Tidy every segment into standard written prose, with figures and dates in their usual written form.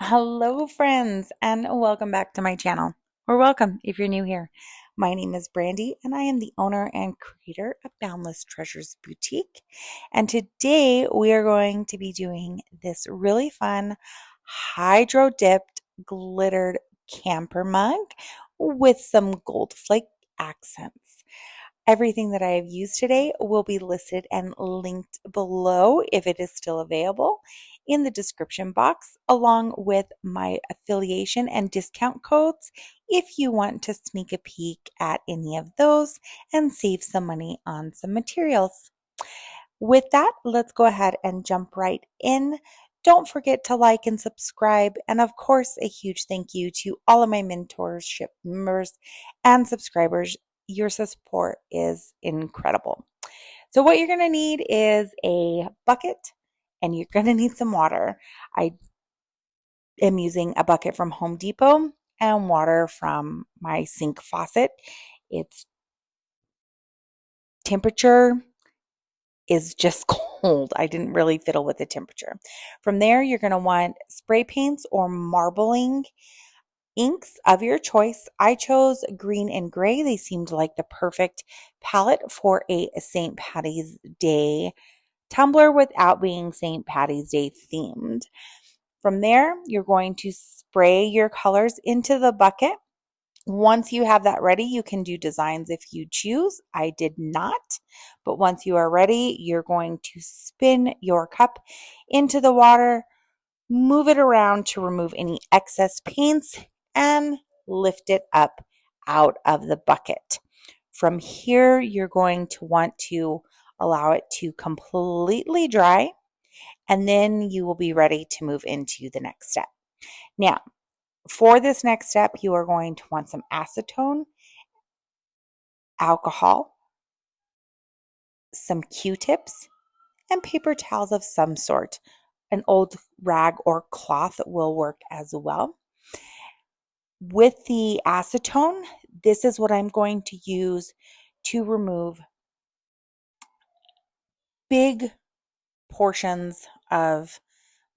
Hello, friends, and welcome back to my channel. Or welcome if you're new here. My name is Brandy, and I am the owner and creator of Boundless Treasures Boutique. And today we are going to be doing this really fun hydro dipped glittered camper mug with some gold flake accents. Everything that I have used today will be listed and linked below if it is still available in the description box, along with my affiliation and discount codes if you want to sneak a peek at any of those and save some money on some materials. With that, let's go ahead and jump right in. Don't forget to like and subscribe. And of course, a huge thank you to all of my mentorship members and subscribers. Your support is incredible. So what you're going to need is a bucket and you're going to need some water. I am using a bucket from Home Depot and water from my sink faucet. Its temperature is just cold. I didn't really fiddle with the temperature. From there, you're going to want spray paints or marbling inks of your choice. I chose green and gray. They seemed like the perfect palette for a St. Patty's Day tumbler without being St. Patty's Day themed. From there, you're going to spray your colors into the bucket. Once you have that ready, you can do designs if you choose. I did not, but once you are ready, you're going to spin your cup into the water, move it around to remove any excess paints, and lift it up out of the bucket. From here, you're going to want to allow it to completely dry, and then you will be ready to move into the next step. Now, for this next step, you are going to want some acetone, alcohol, some Q-tips, and paper towels of some sort. An old rag or cloth will work as well. With the acetone, this is what I'm going to use to remove big portions of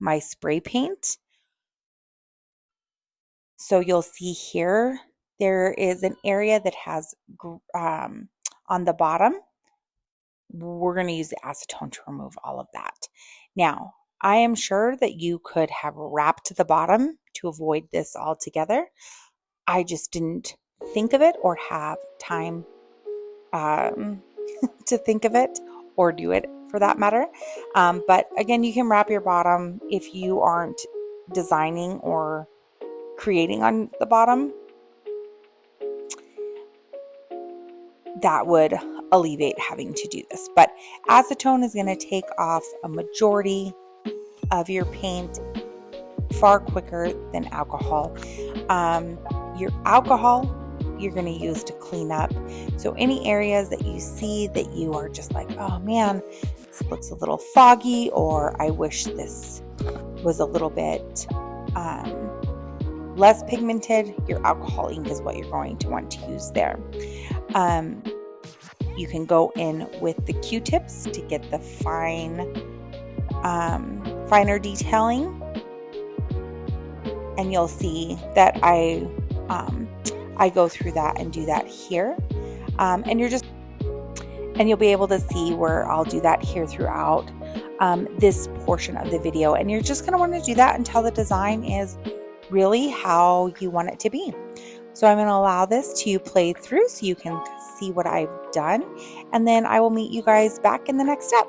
my spray paint. So you'll see here, there is an area that has on the bottom. We're going to use the acetone to remove all of that. Now, I am sure that you could have wrapped the bottom to avoid this altogether. I just didn't think of it or have time to think of it or do it for that matter. But again, you can wrap your bottom if you aren't designing or creating on the bottom. That would alleviate having to do this. But acetone is going to take off a majority of your paint far quicker than alcohol. Your alcohol you're going to use to clean up. So any areas that you see that you are just like, oh man, this looks a little foggy, or I wish this was a little bit less pigmented, your alcohol ink is what you're going to want to use there. You can go in with the Q-tips to get the finer detailing, and you'll see that I go through that and do that here, and you'll be able to see where I'll do that here throughout this portion of the video, and you're just going to want to do that until the design is really how you want it to be. So I'm going to allow this to play through so you can see what I've done, and then I will meet you guys back in the next step.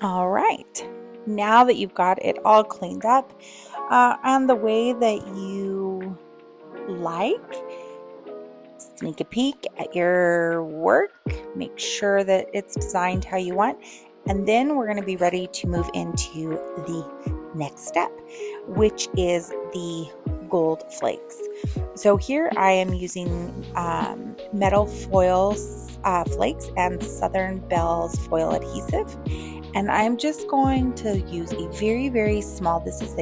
All right, now that you've got it all cleaned up and the way that you like, sneak a peek at your work, make sure that it's designed how you want, and then we're going to be ready to move into the next step, which is the gold flakes. So here I am using metal foil flakes and Southern Belle's foil adhesive, and I'm just going to use a very, very small, this is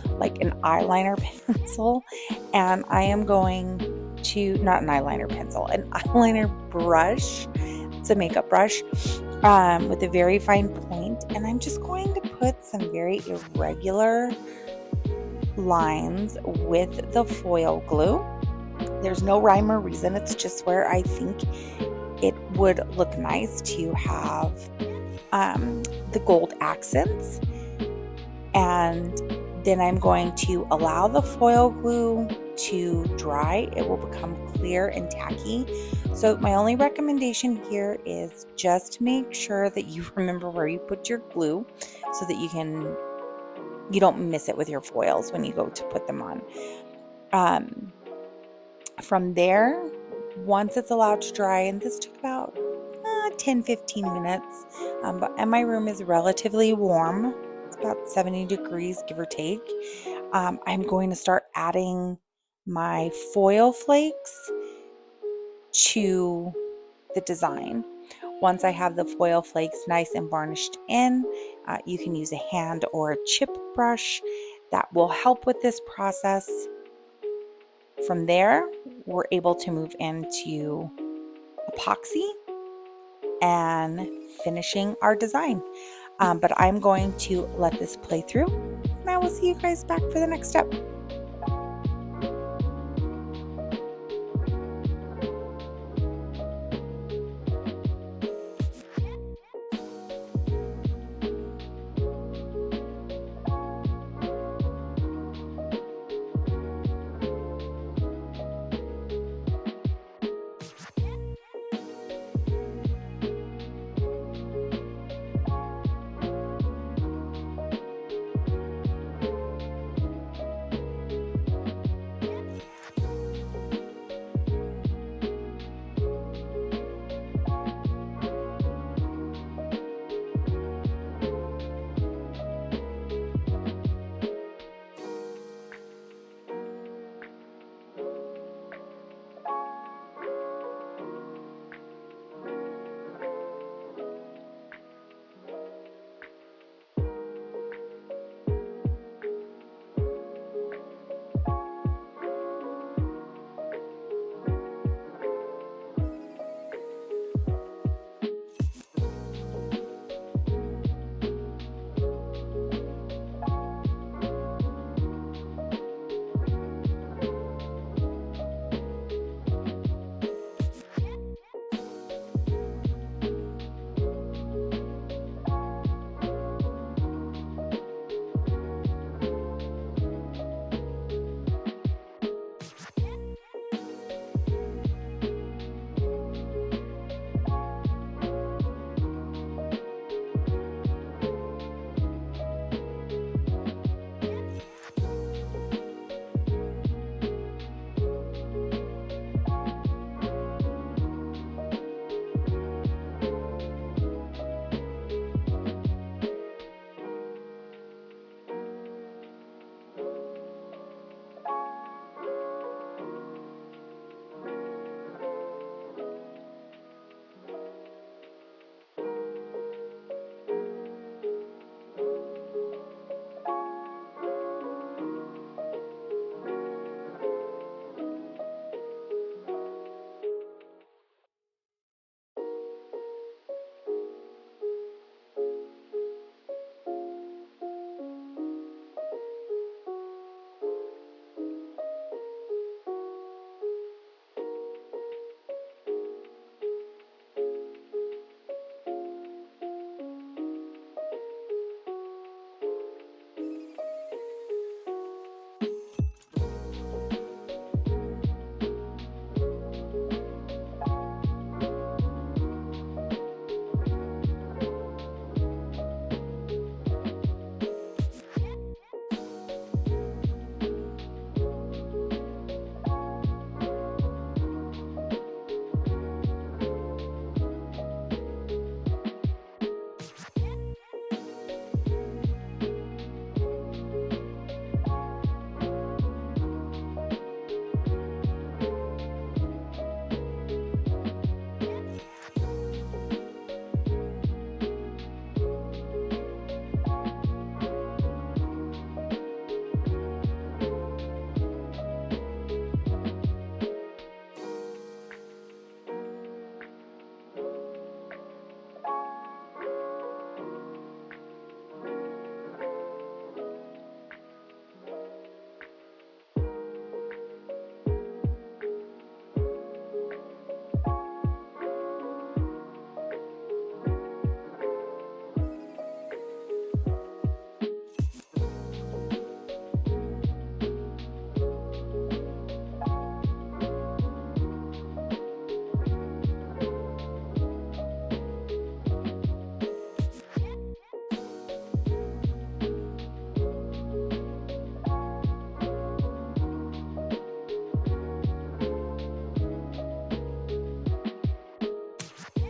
like an eyeliner pencil, and I am going to, not an eyeliner pencil, an eyeliner brush. It's a makeup brush with a very fine point, and I'm just going to put some very irregular lines with the foil glue. There's no rhyme or reason, it's just where I think it would look nice to have the gold accents. And then I'm going to allow the foil glue to dry. It will become clear and tacky. So my only recommendation here is just make sure that you remember where you put your glue so that you don't miss it with your foils when you go to put them on. From there, once it's allowed to dry, and this took about 10-15 minutes, and my room is relatively warm. It's about 70 degrees, give or take. I'm going to start adding my foil flakes to the design. Once I have the foil flakes nice and varnished in, you can use a hand or a chip brush that will help with this process. From there, we're able to move into epoxy and finishing our design. But I'm going to let this play through, and I will see you guys back for the next step.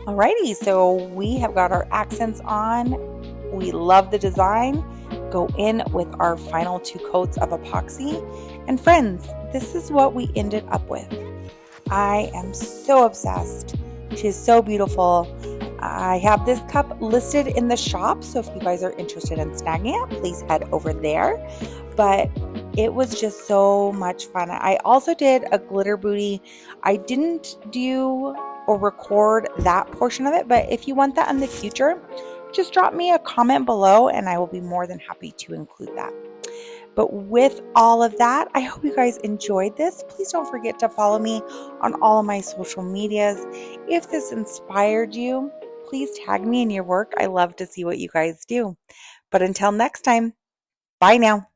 Alrighty, so we have got our accents on. We love the design. Go in with our final 2 coats of epoxy. And friends, this is what we ended up with. I am so obsessed. She is so beautiful. I have this cup listed in the shop, so if you guys are interested in snagging it, please head over there. But it was just so much fun. I also did a glitter booty. I didn't do or record that portion of it, but if you want that in the future, just drop me a comment below and I will be more than happy to include that. But with all of that, I hope you guys enjoyed this. Please don't forget to follow me on all of my social medias. If this inspired you, please tag me in your work. I love to see what you guys do. But until next time, bye now.